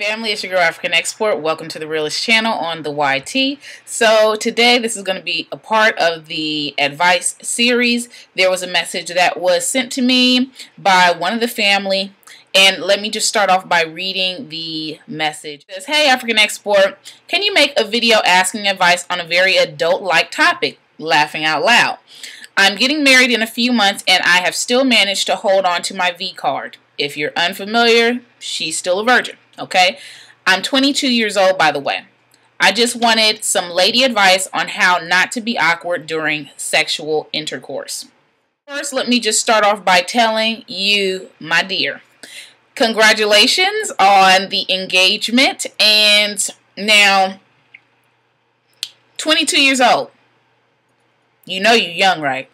Family, it's your girl African Export. Welcome to the Realist channel on the YT. So today this is going to be a part of the advice series. There was a message that was sent to me by one of the family, and let me just start off by reading the message. It says, "Hey African Export, can you make a video asking advice on a very adult-like topic? Laughing out loud. I'm getting married in a few months and I have still managed to hold on to my V card. If you're unfamiliar, she's still a virgin. Okay, I'm 22 years old, by the way. I just wanted some lady advice on how not to be awkward during sexual intercourse. First, let me just start off by telling you, my dear, congratulations on the engagement. And now, 22 years old. You know you're young, right?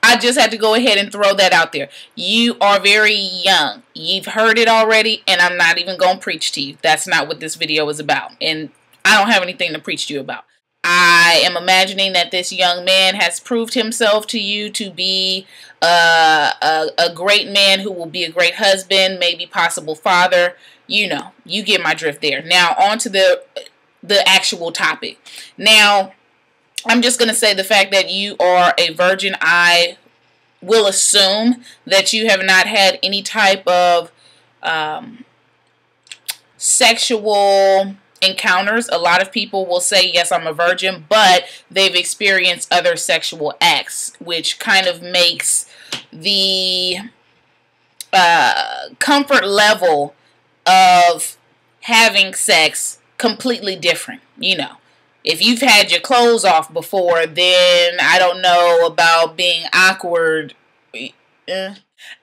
I just had to go ahead and throw that out there. You are very young. You've heard it already, and I'm not even going to preach to you. That's not what this video is about, and I don't have anything to preach to you about. I am imagining that this young man has proved himself to you to be a great man who will be a great husband, maybe possible father. You know, you get my drift there. Now, on to the actual topic. Now, I'm just going to say the fact that you are a virgin, I will assume that you have not had any type of sexual encounters. A lot of people will say, yes, I'm a virgin, but they've experienced other sexual acts, which kind of makes the comfort level of having sex completely different, you know. If you've had your clothes off before, then I don't know about being awkward.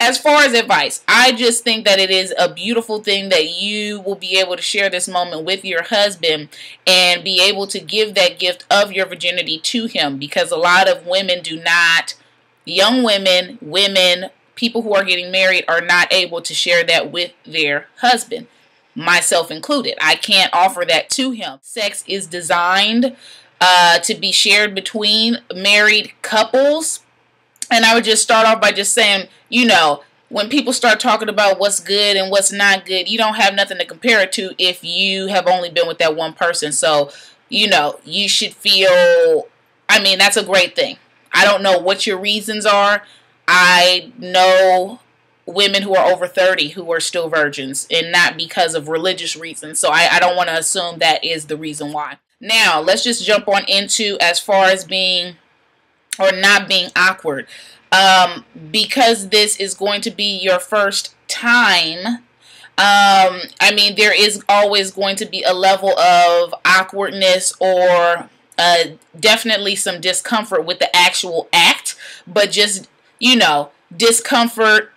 As far as advice, I just think that it is a beautiful thing that you will be able to share this moment with your husband and be able to give that gift of your virginity to him, because a lot of women do not, young women, people who are getting married are not able to share that with their husband. Myself included. I can't offer that to him. Sex is designed to be shared between married couples. And I would just start off by just saying, you know, when people start talking about what's good and what's not good, you don't have nothing to compare it to if you have only been with that one person. So, you know, you should feel, I mean, that's a great thing. I don't know what your reasons are. I know women who are over 30 who are still virgins, and not because of religious reasons. So I don't want to assume that is the reason why. Now, let's just jump on into as far as being or not being awkward. Because this is going to be your first time, I mean, there is always going to be a level of awkwardness or definitely some discomfort with the actual act, but just, you know, discomfort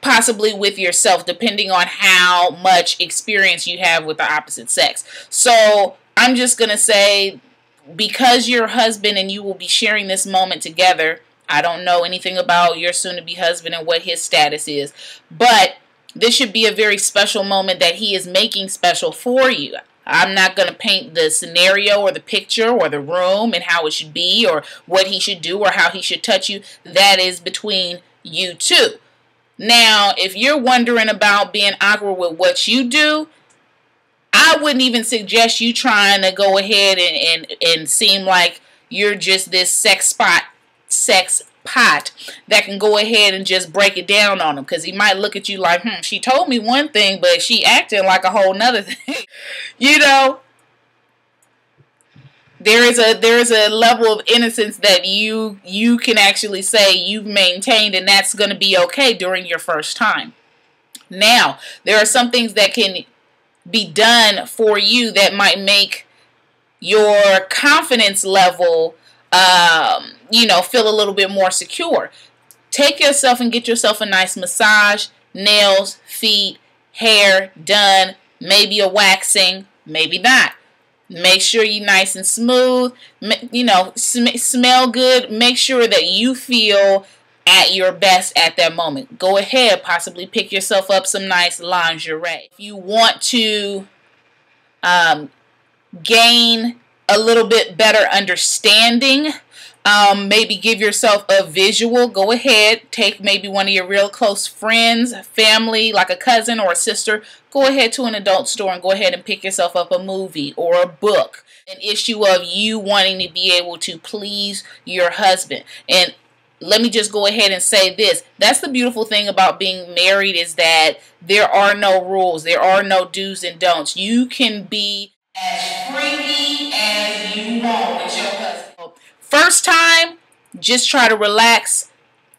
possibly with yourself, depending on how much experience you have with the opposite sex. So I'm just going to say, because your husband and you will be sharing this moment together, I don't know anything about your soon-to-be husband and what his status is, but this should be a very special moment that he is making special for you. I'm not going to paint the scenario or the picture or the room and how it should be or what he should do or how he should touch you. That is between you two. Now, if you're wondering about being awkward with what you do, I wouldn't even suggest you trying to go ahead and seem like you're just this sex pot that can go ahead and just break it down on him, because he might look at you like, she told me one thing, but she acting like a whole nother thing. You know, there is a level of innocence that you can actually say you've maintained, and that's going to be okay during your first time. Now, there are some things that can be done for you that might make your confidence level, you know, feel a little bit more secure. Take yourself and get yourself a nice massage, nails, feet, hair done, maybe a waxing, maybe not. Make sure you're nice and smooth, you know, smell good. Make sure that you feel at your best at that moment. Go ahead, possibly pick yourself up some nice lingerie. If you want to gain a little bit better understanding Maybe give yourself a visual. Go ahead, take maybe one of your real close friends, family, like a cousin or a sister. Go ahead to an adult store and go ahead and pick yourself up a movie or a book. An issue of you wanting to be able to please your husband. And let me just go ahead and say this. That's the beautiful thing about being married, is that there are no rules. There are no do's and don'ts. You can be as freaky as you want with your husband. First time, just try to relax.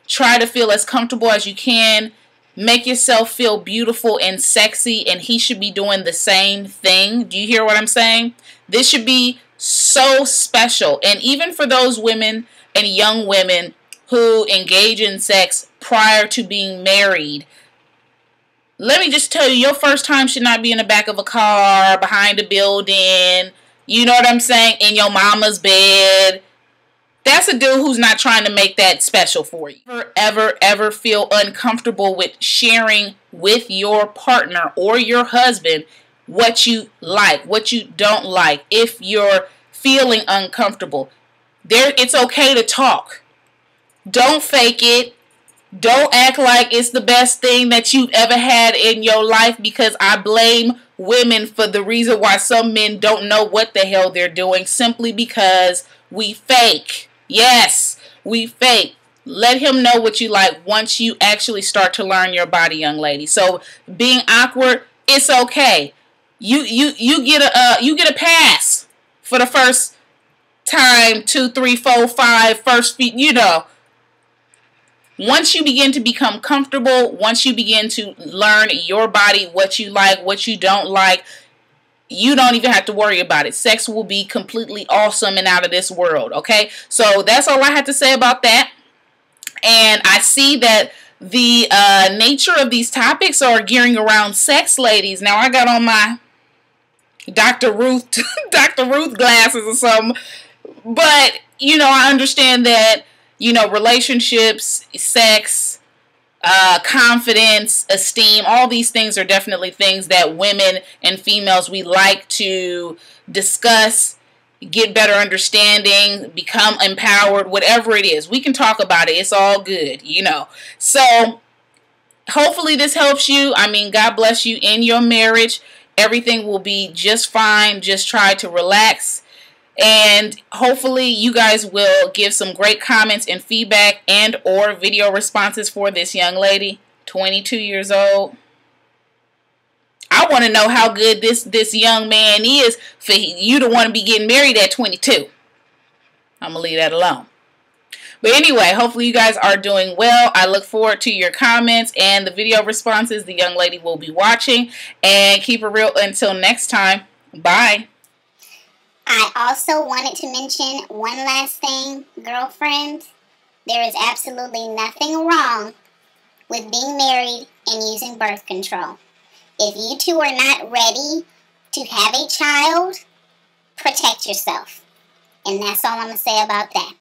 Try to feel as comfortable as you can. Make yourself feel beautiful and sexy, and he should be doing the same thing. Do you hear what I'm saying? This should be so special. And even for those women and young women who engage in sex prior to being married, let me just tell you, your first time should not be in the back of a car, behind a building, you know what I'm saying, in your mama's bed. That's a dude who's not trying to make that special for you. Ever feel uncomfortable with sharing with your partner or your husband what you like, what you don't like. If you're feeling uncomfortable, it's okay to talk. Don't fake it. Don't act like it's the best thing that you've ever had in your life, because I blame women for the reason why some men don't know what the hell they're doing, simply because we fake. Yes, we fake. Let him know what you like once you actually start to learn your body, young lady. So being awkward, it's okay. You get a pass for the first time, 2, 3, 4, 5, first feet, you know. Once you begin to become comfortable, once you begin to learn your body, what you like, what you don't like, you don't even have to worry about it. Sex will be completely awesome and out of this world, okay? So that's all I have to say about that. And I see that the nature of these topics are gearing around sex, ladies. Now, I got on my Dr. Ruth glasses or something. But, you know, I understand that, you know, relationships, sex, confidence, esteem, all these things are definitely things that women and females, we like to discuss, get better understanding, become empowered, whatever it is. We can talk about it. It's all good, you know. So hopefully this helps you. I mean, God bless you in your marriage. Everything will be just fine. Just try to relax. And hopefully you guys will give some great comments and feedback and or video responses for this young lady, 22 years old. I want to know how good this young man is for you to want to be getting married at 22. I'm going to leave that alone. But anyway, hopefully you guys are doing well. I look forward to your comments and the video responses the young lady will be watching. And keep it real until next time. Bye. I also wanted to mention one last thing, girlfriends. There is absolutely nothing wrong with being married and using birth control. If you two are not ready to have a child, protect yourself. And that's all I'm going to say about that.